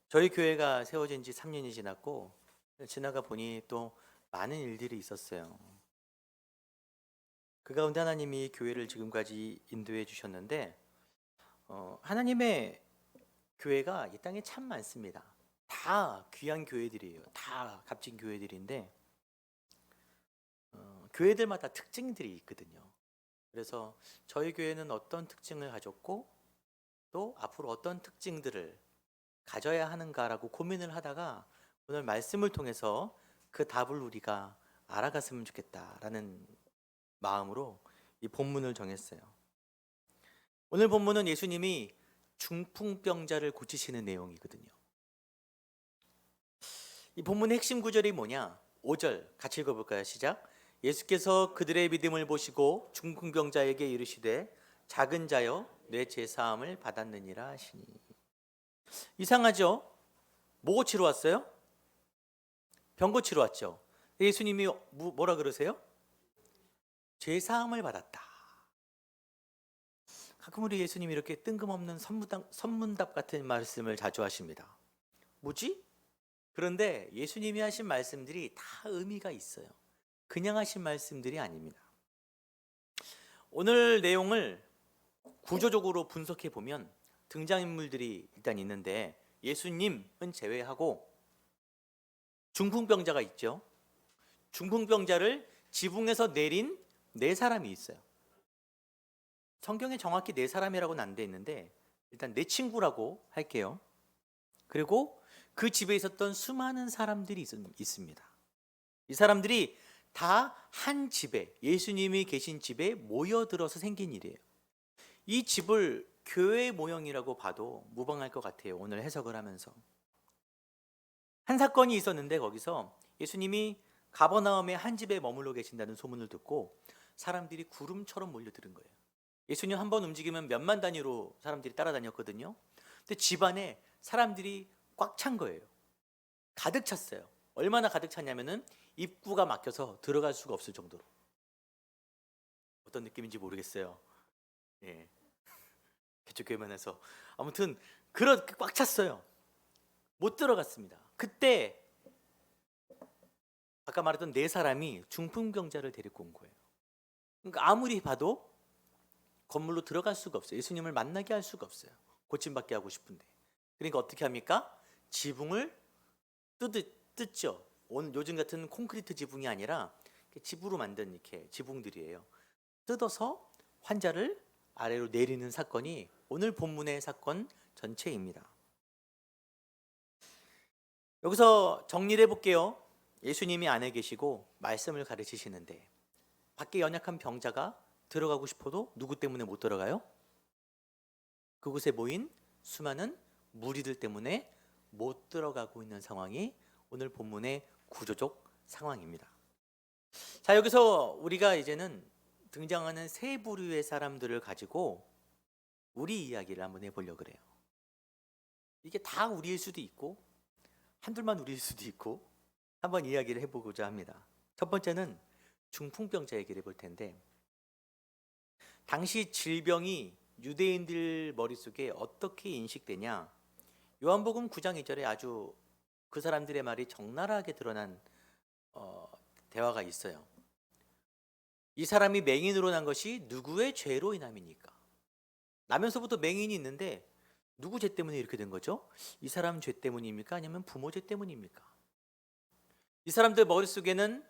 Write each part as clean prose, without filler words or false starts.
저희 교회가 세워진 지 3년이 지났고 지나가 보니 또 많은 일들이 있었어요. 그 가운데 하나님이 교회를 지금까지 인도해 주셨는데 하나님의 교회가 이 땅에 참 많습니다. 다 귀한 교회들이에요. 다 값진 교회들인데 교회들마다 특징들이 있거든요. 그래서 저희 교회는 어떤 특징을 가졌고 또 앞으로 어떤 특징들을 가져야 하는가라고 고민을 하다가 오늘 말씀을 통해서 그 답을 우리가 알아갔으면 좋겠다라는 마음으로 이 본문을 정했어요. 오늘 본문은 예수님이 중풍병자를 고치시는 내용이거든요. 이 본문의 핵심 구절이 뭐냐? 5절 같이 읽어볼까요? 시작. 예수께서 그들의 믿음을 보시고 중풍병자에게 이르시되 작은 자여 내 죄사함을 받았느니라 하시니. 이상하죠? 뭐 고치러 왔어요? 병 고치러 왔죠. 예수님이 뭐라 그러세요? 죄사함을 받았다. 가끔 우리 예수님이 이렇게 뜬금없는 선문답 같은 말씀을 자주 하십니다. 뭐지? 그런데 예수님이 하신 말씀들이 다 의미가 있어요. 그냥 하신 말씀들이 아닙니다. 오늘 내용을 구조적으로 분석해 보면 등장인물들이 일단 있는데 예수님은 제외하고 중풍병자가 있죠. 중풍병자를 지붕에서 내린 네 사람이 있어요. 성경에 정확히 네 사람이라고는 안 돼 있는데 일단 네 친구라고 할게요. 그리고 그 집에 있었던 수많은 사람들이 있습니다. 이 사람들이 다 한 집에, 예수님이 계신 집에 모여들어서 생긴 일이에요. 이 집을 교회 모형이라고 봐도 무방할 것 같아요. 오늘 해석을 하면서 한 사건이 있었는데 거기서 예수님이 가버나움의 한 집에 머물러 계신다는 소문을 듣고 사람들이 구름처럼 몰려드는 거예요. 예수님 한 번 움직이면 몇만 단위로 사람들이 따라다녔거든요. 근데 집안에 사람들이 꽉 찬 거예요. 가득 찼어요. 얼마나 가득 찼냐면은 입구가 막혀서 들어갈 수가 없을 정도로. 어떤 느낌인지 모르겠어요. 예. 개척교회만해서 아무튼 그렇게 꽉 찼어요. 못 들어갔습니다. 그때 아까 말했던 네 사람이 중풍병자를 데리고 온 거예요. 그러니까 아무리 봐도 건물로 들어갈 수가 없어요. 예수님을 만나게 할 수가 없어요. 고침받게 하고 싶은데. 그러니까 어떻게 합니까? 지붕을 뜯죠. 요즘 같은 콘크리트 지붕이 아니라 집으로 만든 이렇게 지붕들이에요. 뜯어서 환자를 아래로 내리는 사건이 오늘 본문의 사건 전체입니다. 여기서 정리를 해볼게요. 예수님이 안에 계시고 말씀을 가르치시는데 밖에 연약한 병자가 들어가고 싶어도 누구 때문에 못 들어가요? 그곳에 모인 수많은 무리들 때문에 못 들어가고 있는 상황이 오늘 본문의 구조적 상황입니다. 자, 여기서 우리가 이제는 등장하는 세 부류의 사람들을 가지고 우리 이야기를 한번 해보려고 그래요. 이게 다 우리일 수도 있고 한둘만 우리일 수도 있고 한번 이야기를 해보고자 합니다. 첫 번째는 중풍병자 얘기를 해볼 텐데, 당시 질병이 유대인들 머릿속에 어떻게 인식되냐, 요한복음 9장 2절에 아주 그 사람들의 말이 적나라하게 드러난 대화가 있어요. 이 사람이 맹인으로 난 것이 누구의 죄로 인함이니까. 나면서부터 맹인이 있는데 누구 죄 때문에 이렇게 된 거죠? 이 사람 죄 때문입니까? 아니면 부모 죄 때문입니까? 이 사람들 머릿속에는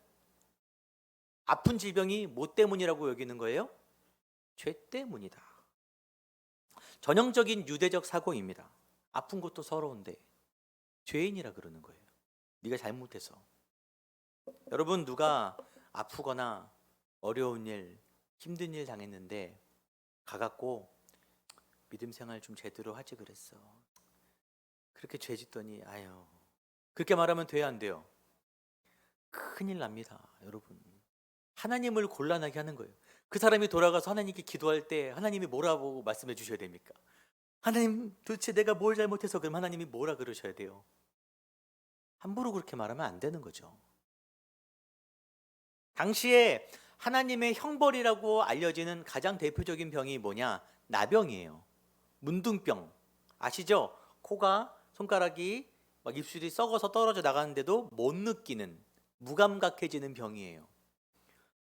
아픈 질병이 뭐 때문이라고 여기는 거예요? 죄 때문이다. 전형적인 유대적 사고입니다. 아픈 것도 서러운데 죄인이라 그러는 거예요. 네가 잘못해서. 여러분, 누가 아프거나 어려운 일, 힘든 일 당했는데 가갖고 믿음 생활 좀 제대로 하지 그랬어. 그렇게 죄 짓더니 아유, 그렇게 말하면 돼요, 안 돼요? 큰일 납니다, 여러분. 하나님을 곤란하게 하는 거예요. 그 사람이 돌아가서 하나님께 기도할 때 하나님이 뭐라고 말씀해 주셔야 됩니까? 하나님, 도대체 내가 뭘 잘못해서, 그럼 하나님이 뭐라 그러셔야 돼요? 함부로 그렇게 말하면 안 되는 거죠. 당시에 하나님의 형벌이라고 알려지는 가장 대표적인 병이 뭐냐? 나병이에요. 문둥병. 아시죠? 코가, 손가락이 막 입술이 썩어서 떨어져 나가는데도 못 느끼는, 무감각해지는 병이에요.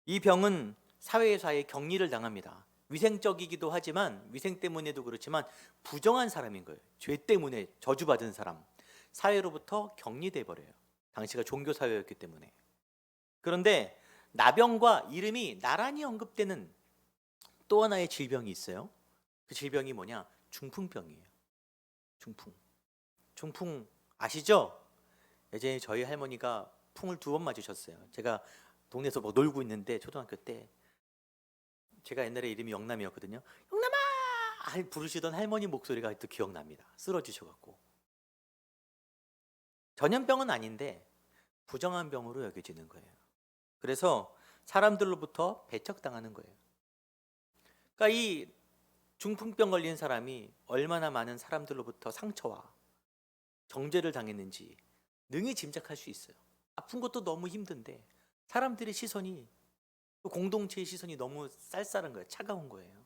이 병은 사회에서 아예 격리를 당합니다. 위생적이기도 하지만, 위생 때문에도 그렇지만 부정한 사람인 거예요. 죄 때문에 저주받은 사람, 사회로부터 격리돼 버려요. 당시가 종교 사회였기 때문에. 그런데 나병과 이름이 나란히 언급되는 또 하나의 질병이 있어요. 그 질병이 뭐냐? 중풍병이에요. 중풍 아시죠? 예전에 저희 할머니가 풍을 2번 맞으셨어요. 제가 동네에서 뭐 놀고 있는데, 초등학교 때, 제가 옛날에 이름이 영남이었거든요. 영남아! 부르시던 할머니 목소리가 아직도 기억납니다. 쓰러지셔갖고. 전염병은 아닌데 부정한 병으로 여겨지는 거예요. 그래서 사람들로부터 배척당하는 거예요. 그러니까 이 중풍병 걸린 사람이 얼마나 많은 사람들로부터 상처와 정죄를 당했는지 능히 짐작할 수 있어요. 아픈 것도 너무 힘든데 사람들의 시선이, 공동체의 시선이 너무 쌀쌀한 거예요. 차가운 거예요.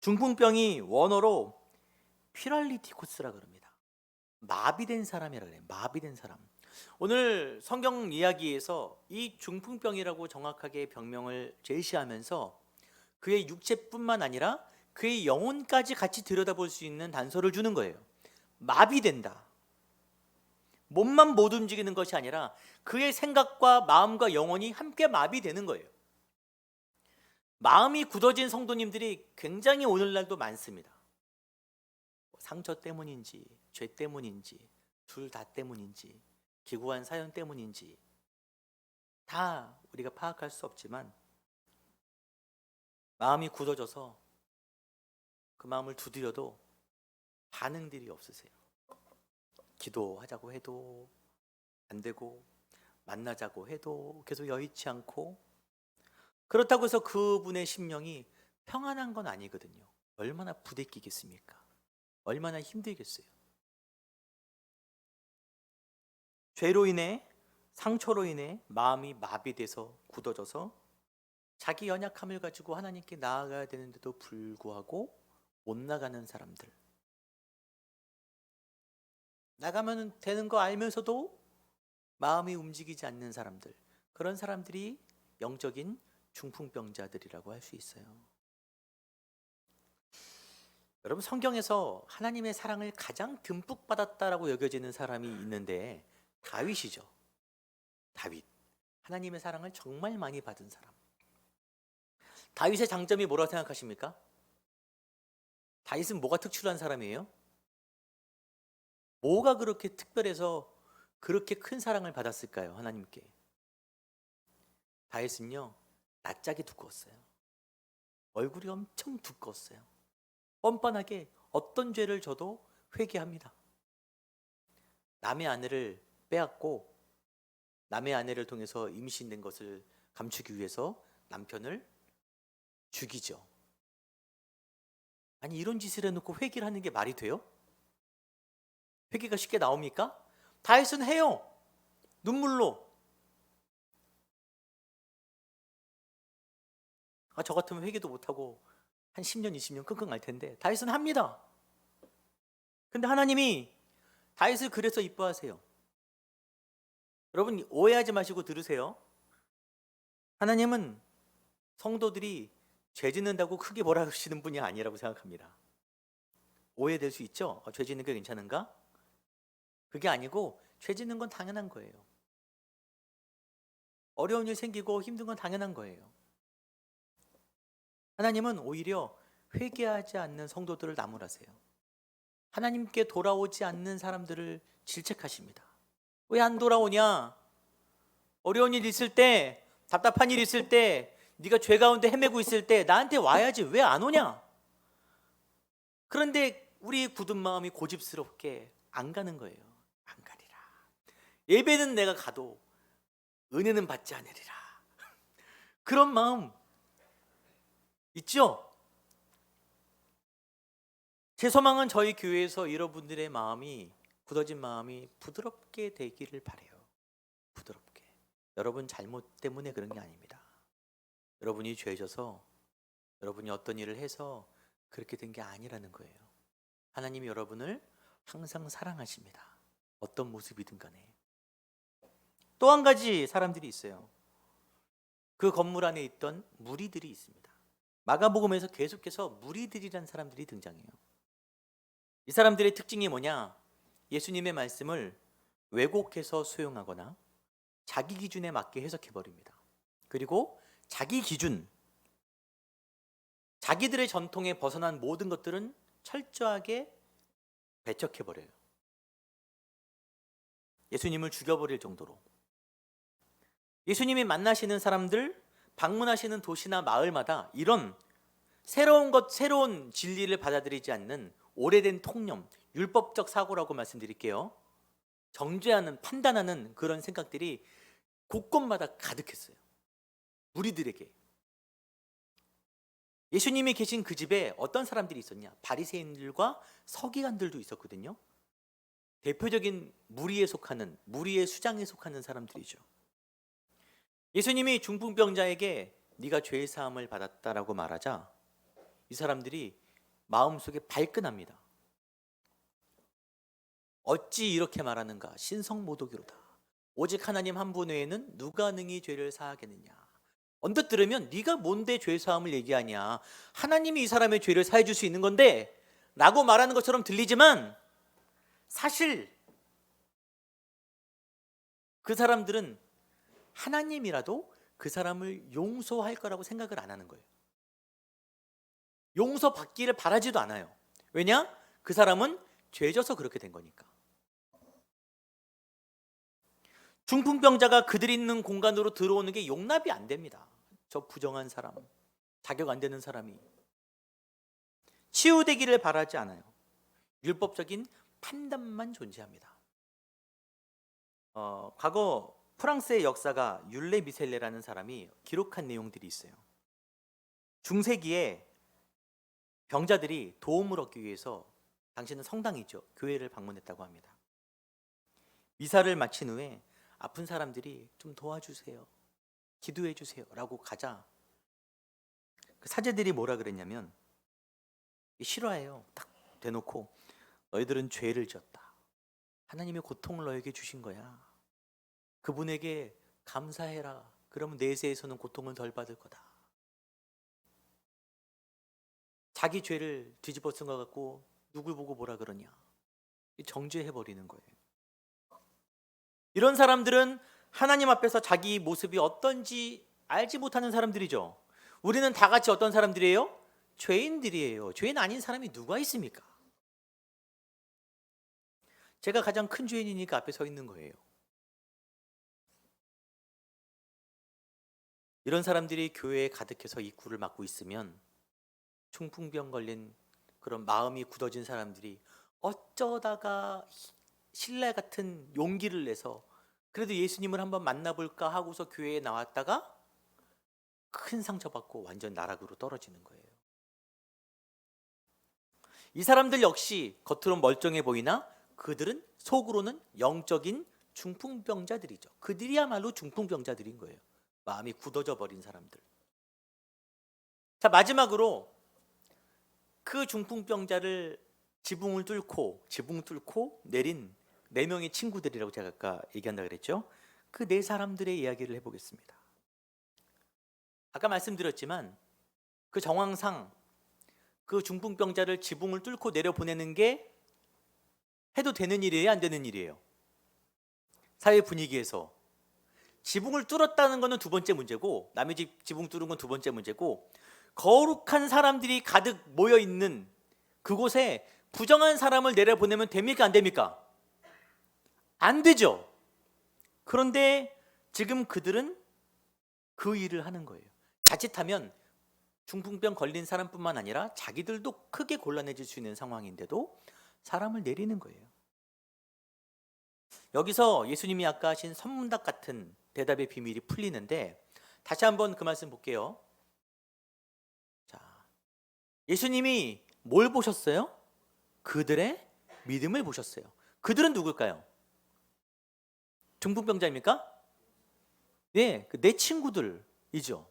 중풍병이 원어로 피랄리티코스라 그럽니다. 마비된 사람이라 그래요. 마비된 사람. 오늘 성경 이야기에서 이 중풍병이라고 정확하게 병명을 제시하면서 그의 육체뿐만 아니라 그의 영혼까지 같이 들여다볼 수 있는 단서를 주는 거예요. 마비된다. 몸만 못 움직이는 것이 아니라 그의 생각과 마음과 영혼이 함께 마비되는 거예요. 마음이 굳어진 성도님들이 굉장히 오늘날도 많습니다. 상처 때문인지, 죄 때문인지, 둘 다 때문인지, 기구한 사연 때문인지 다 우리가 파악할 수 없지만 마음이 굳어져서 그 마음을 두드려도 반응들이 없으세요. 기도하자고 해도 안 되고, 만나자고 해도 계속 여의치 않고, 그렇다고 해서 그분의 심령이 평안한 건 아니거든요. 얼마나 부대끼겠습니까? 얼마나 힘들겠어요. 죄로 인해, 상처로 인해 마음이 마비돼서 굳어져서 자기 연약함을 가지고 하나님께 나아가야 되는데도 불구하고 못 나가는 사람들, 나가면 되는 거 알면서도 마음이 움직이지 않는 사람들, 그런 사람들이 영적인 중풍병자들이라고 할 수 있어요. 여러분, 성경에서 하나님의 사랑을 가장 듬뿍 받았다라고 여겨지는 사람이 있는데 다윗이죠. 다윗. 하나님의 사랑을 정말 많이 받은 사람. 다윗의 장점이 뭐라고 생각하십니까? 다윗은 뭐가 특출한 사람이에요? 뭐가 그렇게 특별해서 그렇게 큰 사랑을 받았을까요? 하나님께. 다윗은요, 낯짝이 두꺼웠어요. 얼굴이 엄청 두꺼웠어요. 뻔뻔하게 어떤 죄를 져도 회개합니다. 남의 아내를 빼앗고 남의 아내를 통해서 임신된 것을 감추기 위해서 남편을 죽이죠. 아니, 이런 짓을 해놓고 회개를 하는 게 말이 돼요? 회개가 쉽게 나옵니까? 다윗은 해요. 눈물로. 저 같으면 회개도 못하고 한 10년, 20년 끙끙 앓을 텐데 다윗은 합니다. 근데 하나님이 다윗을 그래서 이뻐하세요. 여러분 오해하지 마시고 들으세요. 하나님은 성도들이 죄 짓는다고 크게 뭐라 하시는 분이 아니라고 생각합니다. 오해될 수 있죠? 죄 짓는 게 괜찮은가? 그게 아니고 죄 짓는 건 당연한 거예요. 어려운 일 생기고 힘든 건 당연한 거예요. 하나님은 오히려 회개하지 않는 성도들을 나무라세요. 하나님께 돌아오지 않는 사람들을 질책하십니다. 왜 안 돌아오냐? 어려운 일 있을 때, 답답한 일 있을 때, 네가 죄 가운데 헤매고 있을 때 나한테 와야지 왜 안 오냐? 그런데 우리 굳은 마음이 고집스럽게 안 가는 거예요. 안 가리라. 예배는 내가 가도 은혜는 받지 않으리라. 그런 마음 있죠? 제 소망은 저희 교회에서 여러분들의 마음이, 굳어진 마음이 부드럽게 되기를 바라요. 부드럽게. 여러분 잘못 때문에 그런 게 아닙니다. 여러분이 죄져서, 여러분이 어떤 일을 해서 그렇게 된 게 아니라는 거예요. 하나님이 여러분을 항상 사랑하십니다. 어떤 모습이든 간에. 또 한 가지 사람들이 있어요. 그 건물 안에 있던 무리들이 있습니다. 마가복음에서 계속해서 무리들이란 사람들이 등장해요. 이 사람들의 특징이 뭐냐? 예수님의 말씀을 왜곡해서 수용하거나 자기 기준에 맞게 해석해버립니다. 그리고 자기 기준, 자기들의 전통에 벗어난 모든 것들은 철저하게 배척해버려요. 예수님을 죽여버릴 정도로. 예수님이 만나시는 사람들, 방문하시는 도시나 마을마다 이런 새로운 진리를 받아들이지 않는 오래된 통념, 율법적 사고라고 말씀드릴게요. 정죄하는, 판단하는 그런 생각들이 곳곳마다 가득했어요. 무리들에게. 예수님이 계신 그 집에 어떤 사람들이 있었냐? 바리새인들과 서기관들도 있었거든요. 대표적인 무리에 속하는, 무리의 수장에 속하는 사람들이죠. 예수님이 중풍병자에게 네가 죄의 사함을 받았다라고 말하자 이 사람들이 마음속에 발끈합니다. 어찌 이렇게 말하는가? 신성모독이로다. 오직 하나님 한 분 외에는 누가 능히 죄를 사하겠느냐? 언뜻 들으면 네가 뭔데 죄 사함을 얘기하냐? 하나님이 이 사람의 죄를 사해 줄 수 있는 건데 라고 말하는 것처럼 들리지만 사실 그 사람들은 하나님이라도 그 사람을 용서할 거라고 생각을 안 하는 거예요. 용서받기를 바라지도 않아요. 왜냐? 그 사람은 죄져서 그렇게 된 거니까. 중풍병자가 그들이 있는 공간으로 들어오는 게 용납이 안 됩니다. 저 부정한 사람, 자격 안 되는 사람이. 치유되기를 바라지 않아요. 율법적인 판단만 존재합니다. 과거 프랑스의 역사가 율레 미셀레라는 사람이 기록한 내용들이 있어요. 중세기에 병자들이 도움을 얻기 위해서, 당시는 성당이죠, 교회를 방문했다고 합니다. 미사를 마친 후에 아픈 사람들이 좀 도와주세요, 기도해 주세요 라고 가자 그 사제들이 뭐라 그랬냐면, 싫어해요. 딱 대놓고 너희들은 죄를 지었다. 하나님의 고통을 너에게 주신 거야. 그분에게 감사해라. 그러면 내세에서는 고통을 덜 받을 거다. 자기 죄를 뒤집어 쓴 것 같고 누굴 보고 뭐라 그러냐. 정죄해버리는 거예요. 이런 사람들은 하나님 앞에서 자기 모습이 어떤지 알지 못하는 사람들이죠. 우리는 다 같이 어떤 사람들이에요? 죄인들이에요. 죄인 아닌 사람이 누가 있습니까? 제가 가장 큰 죄인이니까 앞에 서 있는 거예요. 이런 사람들이 교회에 가득해서 입구를 막고 있으면 중풍병 걸린 그런 마음이 굳어진 사람들이 어쩌다가 신라 같은 용기를 내서 그래도 예수님을 한번 만나볼까 하고서 교회에 나왔다가 큰 상처받고 완전 나락으로 떨어지는 거예요. 이 사람들 역시 겉으로 멀쩡해 보이나 그들은 속으로는 영적인 중풍병자들이죠. 그들이야말로 중풍병자들인 거예요. 마음이 굳어져 버린 사람들. 자, 마지막으로 그 중풍병자를 지붕 뚫고 내린 네 명의 친구들이라고 제가 아까 얘기한다 그랬죠. 그 네 사람들의 이야기를 해보겠습니다. 아까 말씀드렸지만 그 정황상 그 중풍병자를 지붕을 뚫고 내려보내는 게 해도 되는 일이에요, 안 되는 일이에요? 사회 분위기에서 지붕을 뚫었다는 것은 두 번째 문제고, 남의 집 지붕 뚫은 건 두 번째 문제고, 거룩한 사람들이 가득 모여 있는 그곳에 부정한 사람을 내려보내면 됩니까, 안 됩니까? 안 되죠. 그런데 지금 그들은 그 일을 하는 거예요. 자칫하면 중풍병 걸린 사람뿐만 아니라 자기들도 크게 곤란해질 수 있는 상황인데도 사람을 내리는 거예요. 여기서 예수님이 아까 하신 선문답 같은 대답의 비밀이 풀리는데, 다시 한번 그 말씀 볼게요. 자, 예수님이 뭘 보셨어요? 그들의 믿음을 보셨어요. 그들은 누굴까요? 중풍병자입니까? 네, 내 친구들이죠.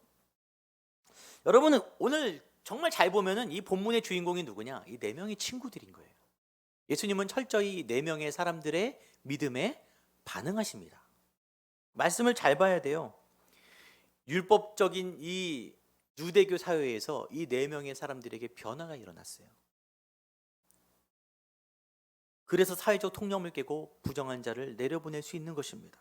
여러분은 오늘 정말 잘 보면은 이 본문의 주인공이 누구냐? 이 네 명의 친구들인 거예요. 예수님은 철저히 네 명의 사람들의 믿음에 반응하십니다. 말씀을 잘 봐야 돼요. 율법적인 이 유대교 사회에서 이 네 명의 사람들에게 변화가 일어났어요. 그래서 사회적 통념을 깨고 부정한 자를 내려보낼 수 있는 것입니다.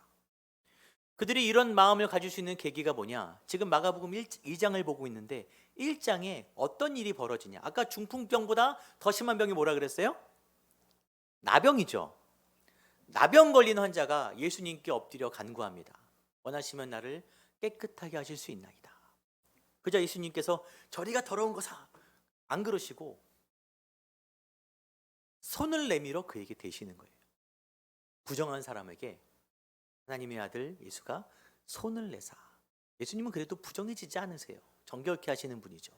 그들이 이런 마음을 가질 수 있는 계기가 뭐냐? 지금 마가복음 2장을 보고 있는데 1장에 어떤 일이 벌어지냐? 아까 중풍병보다 더 심한 병이 뭐라 그랬어요? 나병이죠. 나병 걸린 환자가 예수님께 엎드려 간구합니다. 원하시면 나를 깨끗하게 하실 수 있나이다. 그저 예수님께서 저리가 더러운 것아, 안 그러시고 손을 내밀어 그에게 대시는 거예요. 부정한 사람에게 하나님의 아들 예수가 손을 내사. 예수님은 그래도 부정해지지 않으세요. 정결케 하시는 분이죠.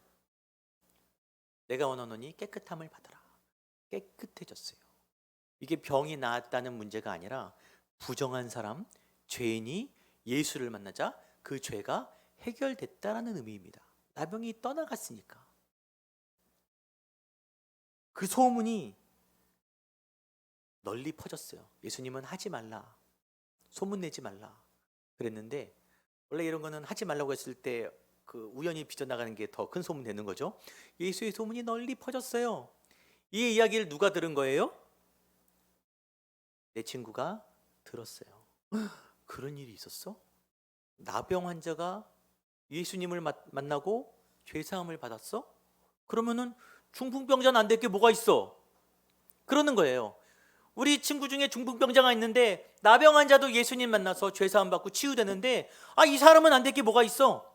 내가 원하노니 깨끗함을 받아라. 깨끗해졌어요. 이게 병이 나았다는 문제가 아니라 부정한 사람, 죄인이 예수를 만나자 그 죄가 해결됐다라는 의미입니다. 나병이 떠나갔으니까. 그 소문이 널리 퍼졌어요. 예수님은 하지 말라, 소문내지 말라 그랬는데, 원래 이런 거는 하지 말라고 했을 때 그 우연히 빚어나가는 게 더 큰 소문 되는 거죠. 예수의 소문이 널리 퍼졌어요. 이 이야기를 누가 들은 거예요? 내 친구가 들었어요. 그런 일이 있었어? 나병 환자가 예수님을 만나고 죄사함을 받았어? 그러면은 중풍병자는 안 될 게 뭐가 있어? 그러는 거예요. 우리 친구 중에 중풍병자가 있는데 나병 환자도 예수님 만나서 죄사함 받고 치유되는데, 이 사람은 안 될 게 뭐가 있어?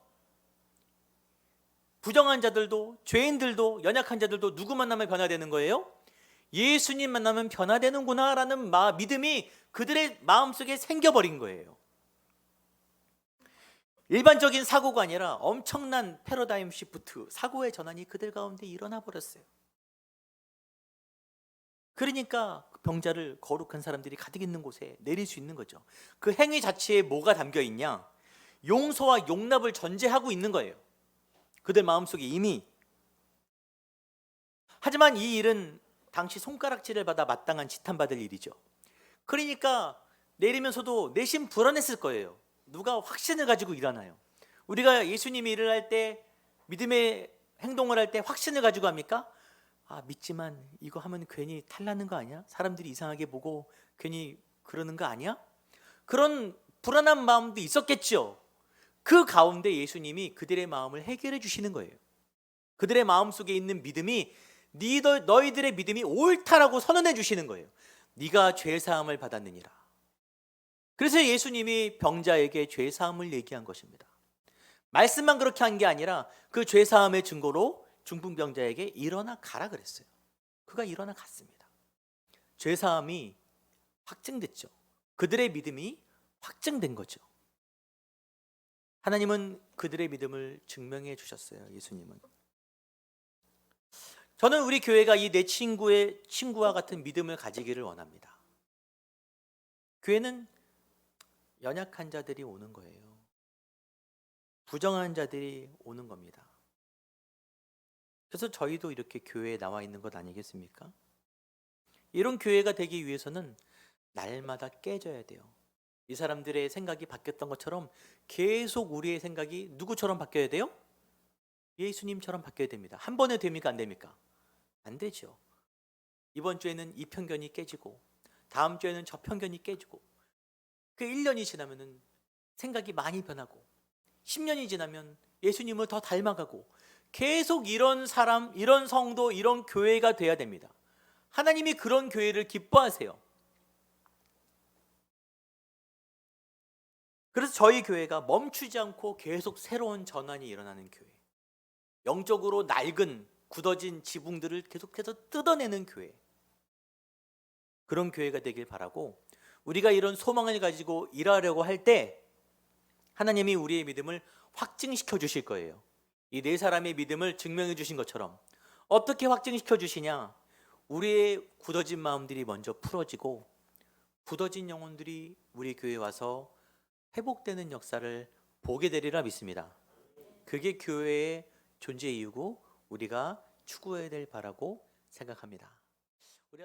부정한 자들도 죄인들도 연약한 자들도 누구 만나면 변화되는 거예요? 예수님 만나면 변화되는구나 라는 믿음이 그들의 마음속에 생겨버린 거예요. 일반적인 사고가 아니라 엄청난 패러다임 시프트, 사고의 전환이 그들 가운데 일어나 버렸어요. 그러니까 병자를 거룩한 사람들이 가득 있는 곳에 내릴 수 있는 거죠. 그 행위 자체에 뭐가 담겨 있냐? 용서와 용납을 전제하고 있는 거예요. 그들 마음속에 이미. 하지만 이 일은 당시 손가락질을 받아 마땅한 지탄받을 일이죠. 그러니까 내리면서도 내심 불안했을 거예요. 누가 확신을 가지고 일하나요? 우리가 예수님이 일을 할 때, 믿음의 행동을 할 때 확신을 가지고 합니까? 믿지만 이거 하면 괜히 탈나는 거 아니야? 사람들이 이상하게 보고 괜히 그러는 거 아니야? 그런 불안한 마음도 있었겠죠. 그 가운데 예수님이 그들의 마음을 해결해 주시는 거예요. 그들의 마음속에 있는 믿음이 너희들의 믿음이 옳다라고 선언해 주시는 거예요. 네가 죄사함을 받았느니라. 그래서 예수님이 병자에게 죄사함을 얘기한 것입니다. 말씀만 그렇게 한 게 아니라 그 죄사함의 증거로 중풍병자에게 일어나 가라 그랬어요. 그가 일어나 갔습니다. 죄사함이 확증됐죠. 그들의 믿음이 확증된 거죠. 하나님은 그들의 믿음을 증명해 주셨어요. 예수님은. 저는 우리 교회가 이 내 친구와 같은 믿음을 가지기를 원합니다. 교회는 연약한 자들이 오는 거예요. 부정한 자들이 오는 겁니다. 그래서 저희도 이렇게 교회에 나와 있는 것 아니겠습니까? 이런 교회가 되기 위해서는 날마다 깨져야 돼요. 이 사람들의 생각이 바뀌었던 것처럼 계속 우리의 생각이 누구처럼 바뀌어야 돼요? 예수님처럼 바뀌어야 됩니다. 한 번에 됩니까? 안 됩니까? 안 되죠. 이번 주에는 이 편견이 깨지고 다음 주에는 저 편견이 깨지고 그 1년이 지나면은 생각이 많이 변하고 10년이 지나면 예수님을 더 닮아가고 계속 이런 사람, 이런 성도, 이런 교회가 돼야 됩니다. 하나님이 그런 교회를 기뻐하세요. 그래서 저희 교회가 멈추지 않고 계속 새로운 전환이 일어나는 교회, 영적으로 낡은 굳어진 지붕들을 계속해서 뜯어내는 교회, 그런 교회가 되길 바라고, 우리가 이런 소망을 가지고 일하려고 할 때 하나님이 우리의 믿음을 확증시켜 주실 거예요. 이 네 사람의 믿음을 증명해 주신 것처럼. 어떻게 확증시켜 주시냐? 우리의 굳어진 마음들이 먼저 풀어지고 굳어진 영혼들이 우리 교회에 와서 회복되는 역사를 보게 되리라 믿습니다. 그게 교회의 존재 이유고 우리가 추구해야 될 바라고 생각합니다. 우리